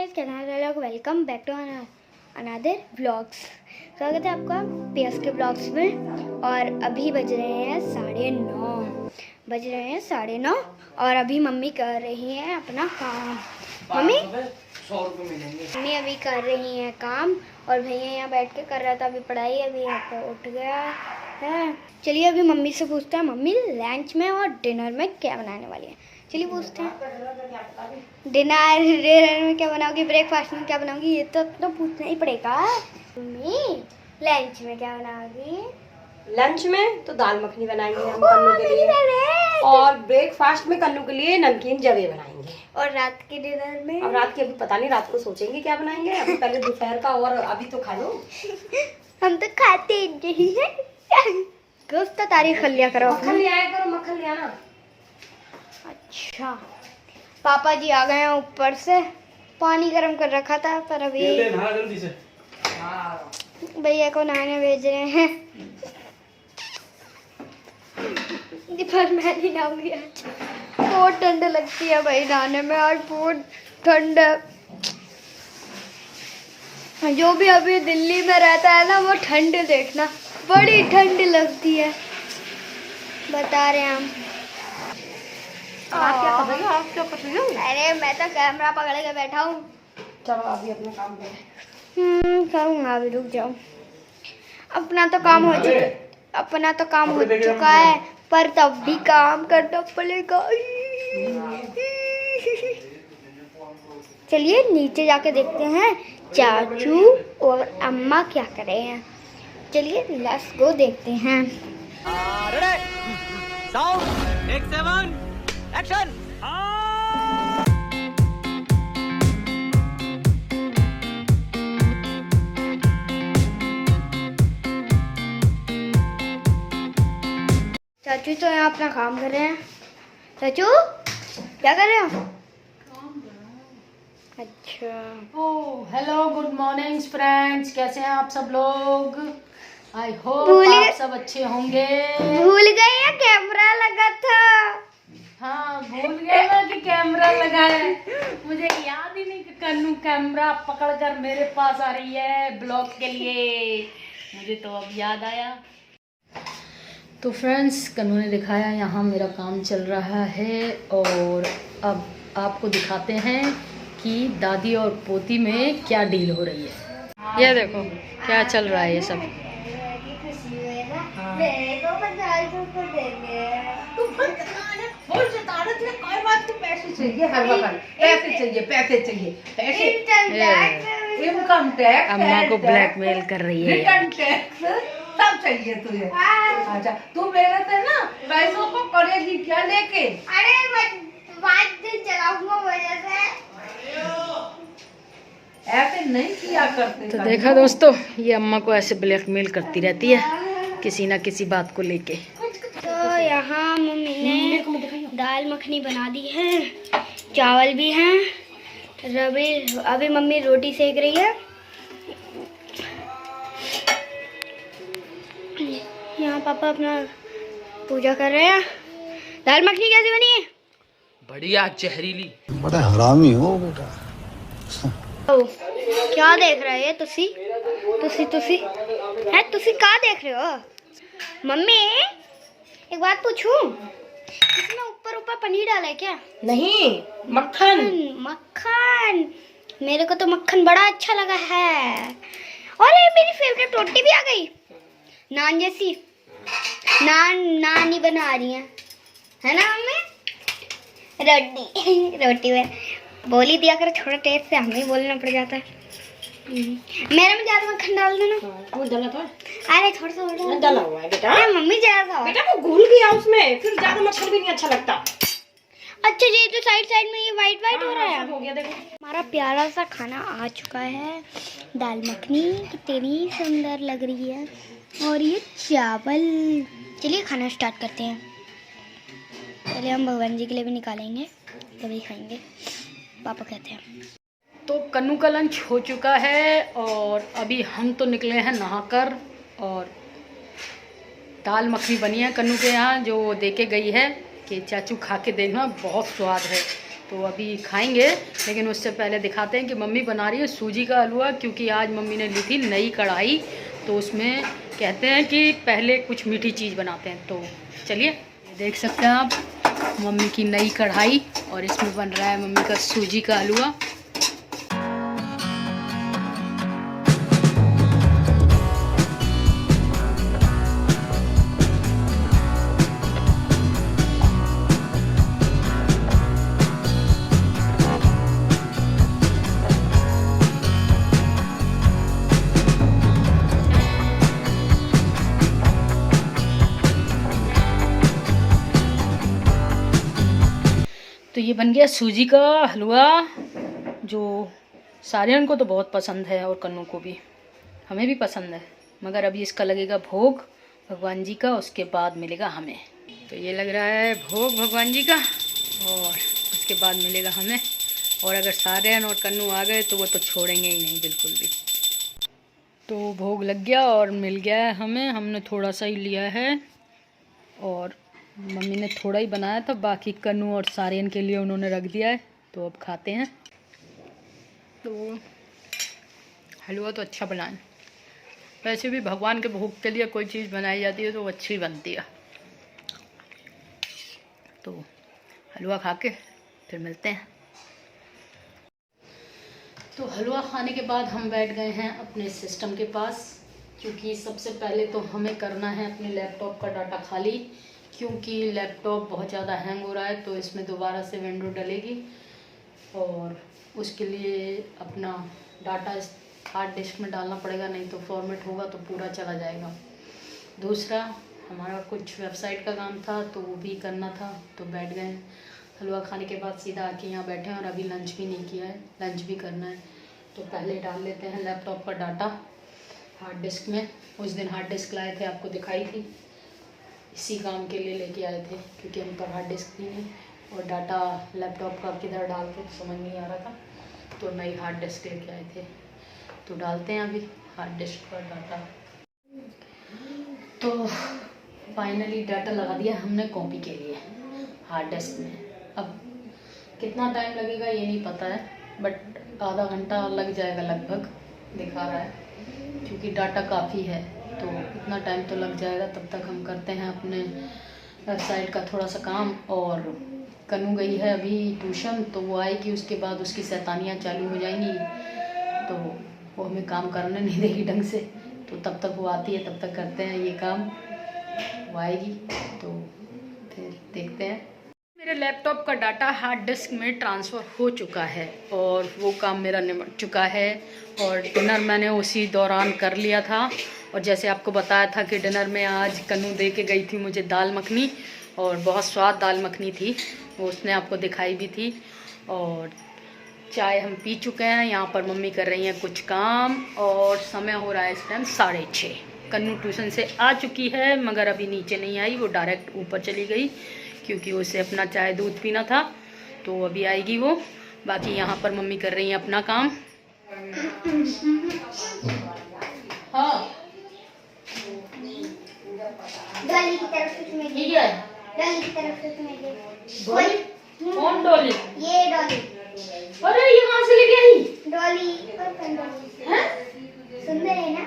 Guys, कैसे हैं लोग। Welcome back to another vlogs. स्वागत है आपका पीएस के ब्लॉग्स में। और अभी बज रहे हैं 9:30 और अभी मम्मी कर रही हैं अपना काम। मम्मी अभी कर रही हैं काम और भैया यहाँ बैठ के कर रहा था अभी पढ़ाई। अभी यहाँ पर उठ गया है। चलिए अभी मम्मी से पूछते हैं मम्मी लंच में और डिनर में क्या बनाने वाली है। चलिए पूछते हैं डिनर में क्या बनाओगी, ब्रेकफास्ट में क्या बनाओगी, ये तो पूछना ही पड़ेगा। मम्मी लंच में क्या बनाओगी? लंच में तो दाल मखनी बनाएंगे हम कन्नू के लिए, और ब्रेकफास्ट में कन्नू के लिए नमकीन जवे बनाएंगे। और रात के डिनर में? अब रात के अभी पता नहीं, रात को सोचेंगे क्या बनाएंगे। अभी पहले दोपहर का और अभी तो खा लो। हम तो खाते नहीं है। कुछ तो तारीफ कर लिया करो। मक्खन ले आया करो, मक्खन ले आना। अच्छा, पापा जी आ गए हैं ऊपर से। पानी गर्म कर रखा था पर अभी भैया को नहाने भेज रहे हैं। पर मैं नहीं नहाऊंगी आज, बहुत ठंड लगती है भाई नहाने में। आज बहुत ठंड है। जो भी अभी दिल्ली में रहता है ना वो ठंड देखना, बड़ी ठंड लगती है, बता रहे हैं हम। आप क्या कर रही हो? अरे मैं तो कैमरा पकड़ के बैठा हूँ। चलो अभी अपना काम करें। करूँगा, अभी रुक जाओ। अपना तो काम हो चुका है पर तब भी काम करना पड़ेगा। चलिए नीचे जाके देखते हैं चाचू और अम्मा क्या कर रहे हैं। चलिए लेट्स गो देखते हैं। Sound take 7 action. चाचू तो यहाँ अपना काम कर रहे हैं। चाचू क्या कर रहे हो? अच्छा। Oh hello, good morning friends, कैसे हैं आप सब लोग? आई होप आप सब अच्छे होंगे। भूल गए या कैमरा लगा था? हाँ भूल गए ना कि कैमरा लगा है। मुझे याद ही नहीं कि कन्नू कैमरा पकड़कर मेरे पास आ रही है ब्लॉग के लिए। मुझे तो अब याद आया। तो फ्रेंड्स, कन्नू ने दिखाया यहाँ मेरा काम चल रहा है और अब आपको दिखाते हैं कि दादी और पोती में क्या डील हो रही है। ये देखो क्या चल रहा है ये सब। इनकम टैक्स, अम्मा को ब्लैकमेल कर रही है। रिटर्न टैक्स सब चाहिए तुझे। अच्छा तू मेरे से ना पैसों को करेगी क्या लेके? अरे 5 दिन चलाऊंगा वजह से। ऐसे नहीं किया करते। तो देखा दोस्तों, ये अम्मा को ऐसे ब्लैकमेल करती रहती है किसी ना किसी बात को लेके। तो यहाँ मम्मी ने दाल मखनी बना दी है, चावल भी हैं। अभी मम्मी रोटी सेक रही है। यहाँ पापा अपना पूजा कर रहे हैं। दाल मखनी कैसी बनी है? बढ़िया जहरीली। बड़ा हरामी हो बेटा। ओ, क्या देख रहे हैं तुसी क्या देख रहे हो? मम्मी एक बात पूछूं, इसमें ऊपर पनीर डाला है क्या? नहीं, मक्खन। मक्खन मेरे को तो मक्खन बड़ा अच्छा लगा है। और ये मेरी फेवरेट रोटी भी आ गई, नान जैसी। नान ही बना रही है ना मम्मी? रोटी में बोली दिया कर, थोड़ा टेस्ट से हमें बोलना पड़ जाता है। मेरे में ज्यादा मक्खन डाल देना। वो डाला था? अरे थोड़ा सा डाला हुआ है बेटा। मम्मी ज्यादा बेटा वो घुल गया उसमें, फिर ज्यादा मक्खन भी नहीं अच्छा लगता। अच्छा जी, तो साइड में ये वाइट हो रहा है। हो गया देखो। हमारा प्यारा सा खाना आ चुका है। दाल मखनी कितनी सुंदर लग रही है और ये चावल। चलिए खाना स्टार्ट करते हैं। पहले हम भगवान जी के लिए भी निकालेंगे तभी खाएंगे, पापा कहते हैं। तो कन्नू का लंच हो चुका है और अभी हम तो निकले हैं नहाकर। और दाल मखनी बनी है कन्नू के यहाँ, जो वो दे के गई है कि चाचू खा के देखना, बहुत स्वाद है। तो अभी खाएंगे, लेकिन उससे पहले दिखाते हैं कि मम्मी बना रही है सूजी का हलवा, क्योंकि आज मम्मी ने ली थी नई कढ़ाई, तो उसमें कहते हैं कि पहले कुछ मीठी चीज़ बनाते हैं। तो चलिए, देख सकते हैं आप मम्मी की नई कढ़ाई, और इसमें बन रहा है मम्मी का सूजी का हलवा। तो ये बन गया सूजी का हलवा, जो सारियन को तो बहुत पसंद है और कन्नू को भी, हमें भी पसंद है, मगर अभी इसका लगेगा भोग भगवान जी का, उसके बाद मिलेगा हमें। तो ये लग रहा है भोग भगवान जी का, और उसके बाद मिलेगा हमें। और अगर सारियन और कन्नू आ गए तो वो तो छोड़ेंगे ही नहीं बिल्कुल भी। तो भोग लग गया और मिल गया है हमें, हमने थोड़ा सा ही लिया है, और मम्मी ने थोड़ा ही बनाया था, बाकी कन्नू और सारियन के लिए उन्होंने रख दिया है। तो अब खाते हैं। तो हलवा तो अच्छा बना है, वैसे भी भगवान के भोग के लिए कोई चीज़ बनाई जाती है तो वो अच्छी बनती है। तो हलवा खा के फिर मिलते हैं। तो हलवा खाने के बाद हम बैठ गए हैं अपने सिस्टम के पास, क्योंकि सबसे पहले तो हमें करना है अपने लैपटॉप का डाटा खाली, क्योंकि लैपटॉप बहुत ज़्यादा हैंग हो रहा है। तो इसमें दोबारा से विंडो डलेगी, और उसके लिए अपना डाटा इस हार्ड डिस्क में डालना पड़ेगा, नहीं तो फॉर्मेट होगा तो पूरा चला जाएगा। दूसरा, हमारा कुछ वेबसाइट का काम था तो वो भी करना था, तो बैठ गए हैं। हलवा खाने के बाद सीधा आके यहाँ बैठे हैं, और अभी लंच भी नहीं किया है, लंच भी करना है। तो पहले डाल लेते हैं लैपटॉप का डाटा हार्ड डिस्क में। उस दिन हार्ड डिस्क लाए थे, आपको दिखाई थी, इसी काम के लिए लेके आए थे, क्योंकि हम पर हार्ड डिस्क नहीं है, और डाटा लैपटॉप का किधर डालते तो समझ नहीं आ रहा था, तो नई हार्ड डिस्क लेके आए थे। तो डालते हैं अभी हार्ड डिस्क पर डाटा। तो फाइनली डाटा लगा दिया हमने कॉपी के लिए हार्ड डिस्क में। अब कितना टाइम लगेगा ये नहीं पता है, बट आधा घंटा लग जाएगा लगभग, दिखा रहा है, क्योंकि डाटा काफ़ी है, तो इतना टाइम तो लग जाएगा। तब तक हम करते हैं अपने वेबसाइट का थोड़ा सा काम। और कन्नू गई है अभी ट्यूशन, तो वो आएगी, उसके बाद उसकी शैतानियाँ चालू हो जाएंगी, तो वो हमें काम करने नहीं देगी ढंग से। तो तब तक वो आती है, तब तक करते हैं ये काम, वो आएगी तो फिर देखते हैं। मेरे लैपटॉप का डाटा हार्ड डिस्क में ट्रांसफ़र हो चुका है, और वो काम मेरा निपट चुका है, और डिनर मैंने उसी दौरान कर लिया था। और जैसे आपको बताया था कि डिनर में आज कन्नू दे के गई थी मुझे दाल मखनी, और बहुत स्वाद दाल मखनी थी, वो उसने आपको दिखाई भी थी। और चाय हम पी चुके हैं, यहाँ पर मम्मी कर रही हैं कुछ काम, और समय हो रहा है इस टाइम 6:30। कन्नू ट्यूशन से आ चुकी है, मगर अभी नीचे नहीं आई, वो डायरेक्ट ऊपर चली गई, क्योंकि उसे अपना चाय दूध पीना था, तो अभी आएगी वो। बाकी यहाँ पर मम्मी कर रही हैं अपना काम। हाँ, डॉली की तरफ से तुम्हें ठीक है। डॉली की तरफ से तुम्हें डॉली? कौन डॉली? ये डॉली, अरे यहाँ से लेके आई डॉली और डॉली हैं? सुंदर है ना?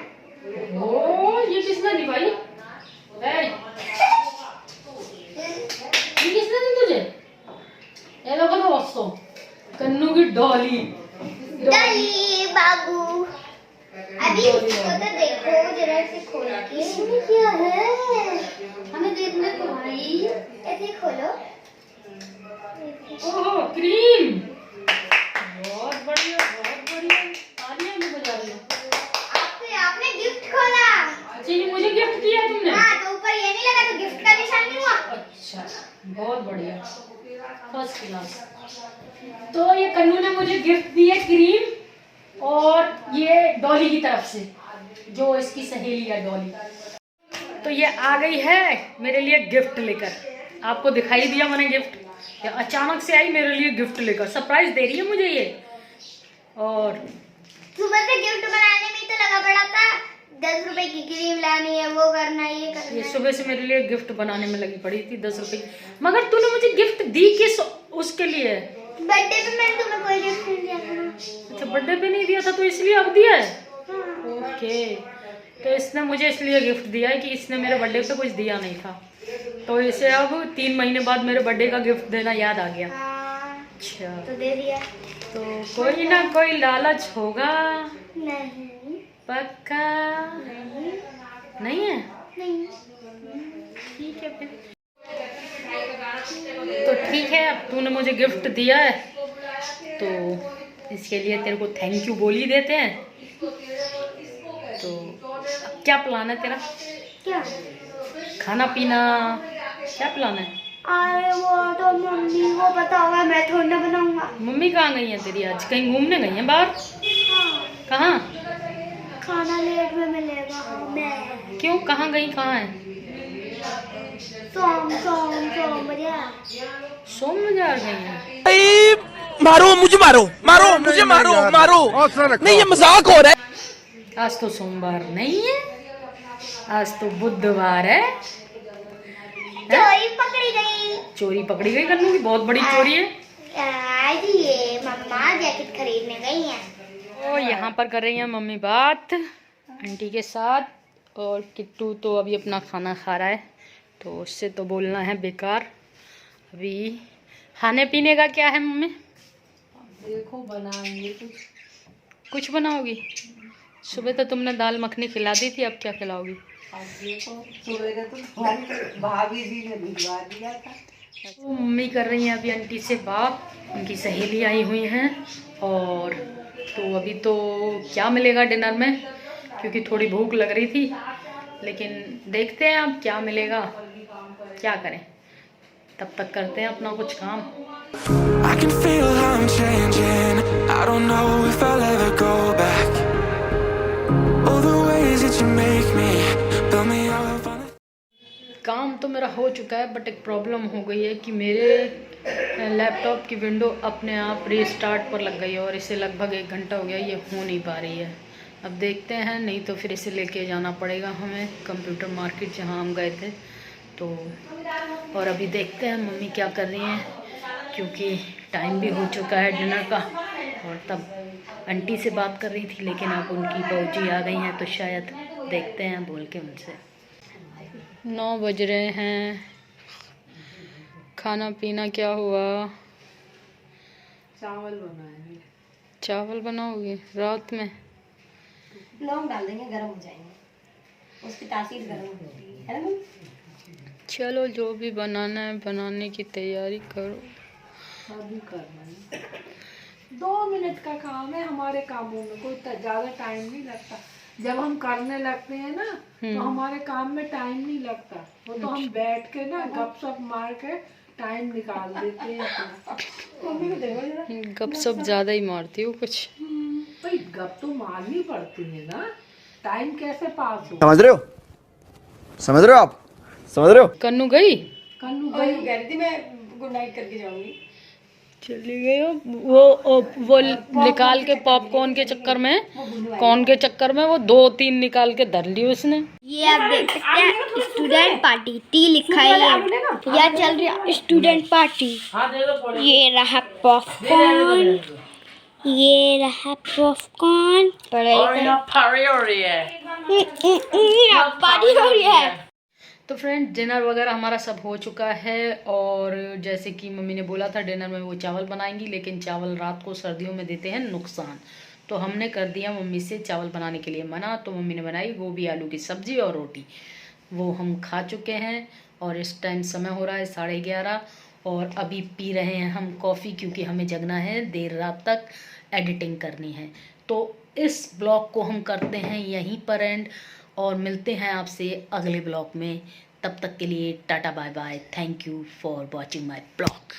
ओ, ये किसने दी भाई? ये किसने दी तुझे? ये लोगों ने वस्तु कन्नू की डॉली। डॉली बाबू, अभी इसको तो देखो जरा से खोल के, इसमें क्या है हमें देखने को भाई। ऐसे खोलो। ओह, क्रीम, बहुत बढ़िया, बहुत बढ़िया। आलिया में बजा रही हो। आपने गिफ्ट खोला। अच्छा, ये मुझे गिफ्ट किया तुमने? हाँ, तो ऊपर ये नहीं लगा तो गिफ्ट का निशान नहीं हुआ। अच्छा, बहुत बढ़िया, फर्स्ट क्लास। तो ये कन्नू ने मुझे गिफ्ट दी है क्रीम, और ये डॉली की तरफ से, जो इसकी सहेली है डॉली। तो ये आ गई है मेरे लिए गिफ्ट लेकर, आपको दिखाई दिया मैंने गिफ्ट, ये अचानक से आई मेरे लिए गिफ्ट लेकर, सरप्राइज दे रही है मुझे ये। और सुबह से गिफ्ट बनाने में ही तो लगा पड़ा था, 10 रुपए की क्रीम लानी है, वो करना है, ये करना ये है। सुबह से मेरे लिए गिफ्ट बनाने में लगी पड़ी थी 10 रुपए, मगर तूने मुझे गिफ्ट दी किस उसके लिए? बर्थडे पे मैंने तुम्हें कोई गिफ्ट नहीं दिया था। अच्छा बर्थडे पे नहीं दिया था तो इसलिए अब दिया है। ओके, तो इसने मुझे इसलिए गिफ्ट दिया है कि इसने मेरे बर्थडे पे कुछ दिया नहीं था, तो इसे अब 3 महीने बाद मेरे बर्थडे का गिफ्ट देना याद आ गया। अच्छा, तो दे दिया। तो कोई ना कोई लालच होगा। नहीं पक्का नहीं है? नहीं। ठीक है फिर, तो ठीक है, अब तूने मुझे गिफ्ट दिया है तो इसके लिए तेरे को थैंक यू बोल ही देते हैं। तो अब क्या प्लान है तेरा? क्या? खाना पीना क्या प्लान है? अरे वो तो मम्मी को पता होगा, मैं थोड़ी ना बनाऊंगा। मम्मी कहाँ गई है तेरी? आज कहीं घूमने गई है बाहर? हाँ, कहाँ? खाना लेट में मिलेगा। मैं क्यों, कहाँ गई, कहाँ है? सोम बढ़िया। सोम बाजार गई है? मारो मुझे, मारो मुझे, मारो नहीं, ये मजाक हो रहा है। आज तो सोमवार नहीं है, आज तो बुधवार है। चोरी पकड़ी गई। चोरी पकड़ी गई कन्नू की, बहुत बड़ी चोरी है। आज ये मम्मा जैकेट खरीदने गई हैं। तो यहाँ पर कर रही हैं मम्मी बात आंटी के साथ, और किट्टू तो अभी अपना खाना खा रहा है, तो उससे तो बोलना है बेकार। अभी खाने पीने का क्या है मम्मी? देखो बनाएंगे कुछ बनाओगी? सुबह तो तुमने दाल मखनी खिला दी थी, अब क्या खिलाओगी? अब देखो, सवेरे तो तुम्हारी भाभी जी ने भिजवा दिया था। तो मम्मी कर रही हैं अभी आंटी से बात, उनकी सहेली आई हुई हैं, और तो अभी तो क्या मिलेगा डिनर में, क्योंकि थोड़ी भूख लग रही थी, लेकिन देखते हैं अब क्या मिलेगा, क्या करें। तब तक करते हैं अपना कुछ काम। I can feel how I'm changing. I don't know if I'll ever go back. All the ways that you make me build me up on the... काम तो मेरा हो चुका है, बट एक प्रॉब्लम हो गई है कि मेरे लैपटॉप की विंडो अपने आप रीस्टार्ट पर लग गई है, और इसे लगभग 1 घंटा हो गया, ये हो नहीं पा रही है। अब देखते हैं, नहीं तो फिर इसे लेके जाना पड़ेगा हमें कंप्यूटर मार्केट जहाँ हम गए थे। तो और अभी देखते हैं मम्मी क्या कर रही हैं, क्योंकि टाइम भी हो चुका है डिनर का। और तब आंटी से बात कर रही थी, लेकिन अब उनकी बहूजी आ गई हैं, तो शायद देखते हैं बोल के उनसे। 9 बज रहे हैं, खाना पीना क्या हुआ? चावल बनाएंगे। चावल बनाओगे रात में? लौंग डाल देंगे, गर्म हो जाएंगे, उसकी तासीर गर्म होती है ना। चलो जो भी बनाना है बनाने की तैयारी करो। अभी करना है, 2 मिनट का काम है। हमारे कामों में कोई ज़्यादा टाइम नहीं लगता। जब हम करने लगते हैं ना, तो हमारे काम में टाइम नहीं लगता। वो तो हम बैठ के ना गपशप मार के टाइम निकाल देते हैं अपना। मम्मी को देखो जरा, गपशप ज़्यादा ही मारती हो कुछ। भाई गप तो मारनी पड़ती है ना, टाइम कैसे पास हो। समझ रहे हो, समझ रहे हो आप, समझ रहे हो? कन्नू गई? कन्नू गई, कह रही थी मैं गुड नाइट करके जाऊंगी। चली गई हो। वो निकाल के पॉपकॉर्न के चक्कर में, कॉर्न के चक्कर में वो 2-3 निकाल के धर ली उसने। ये आप देख सकते हैं, स्टूडेंट पार्टी, टी लिखा है ये। या चल रही है स्टूडेंट पार्टी। ये रहा पॉपकॉर्न, ये रहा पॉपकॉर्न। पार्टी हो रही है। तो फ्रेंड डिनर वगैरह हमारा सब हो चुका है, और जैसे कि मम्मी ने बोला था डिनर में वो चावल बनाएंगी, लेकिन चावल रात को सर्दियों में देते हैं नुकसान, तो हमने कर दिया मम्मी से चावल बनाने के लिए मना। तो मम्मी ने बनाई गोभी आलू की सब्ज़ी और रोटी, वो हम खा चुके हैं। और इस टाइम समय हो रहा है 11:30, और अभी पी रहे हैं हम कॉफ़ी, क्योंकि हमें जगना है देर रात तक, एडिटिंग करनी है। तो इस ब्लॉग को हम करते हैं यहीं पर एंड, और मिलते हैं आपसे अगले ब्लॉग में। तब तक के लिए tata bye bye, thank you for watching my blog.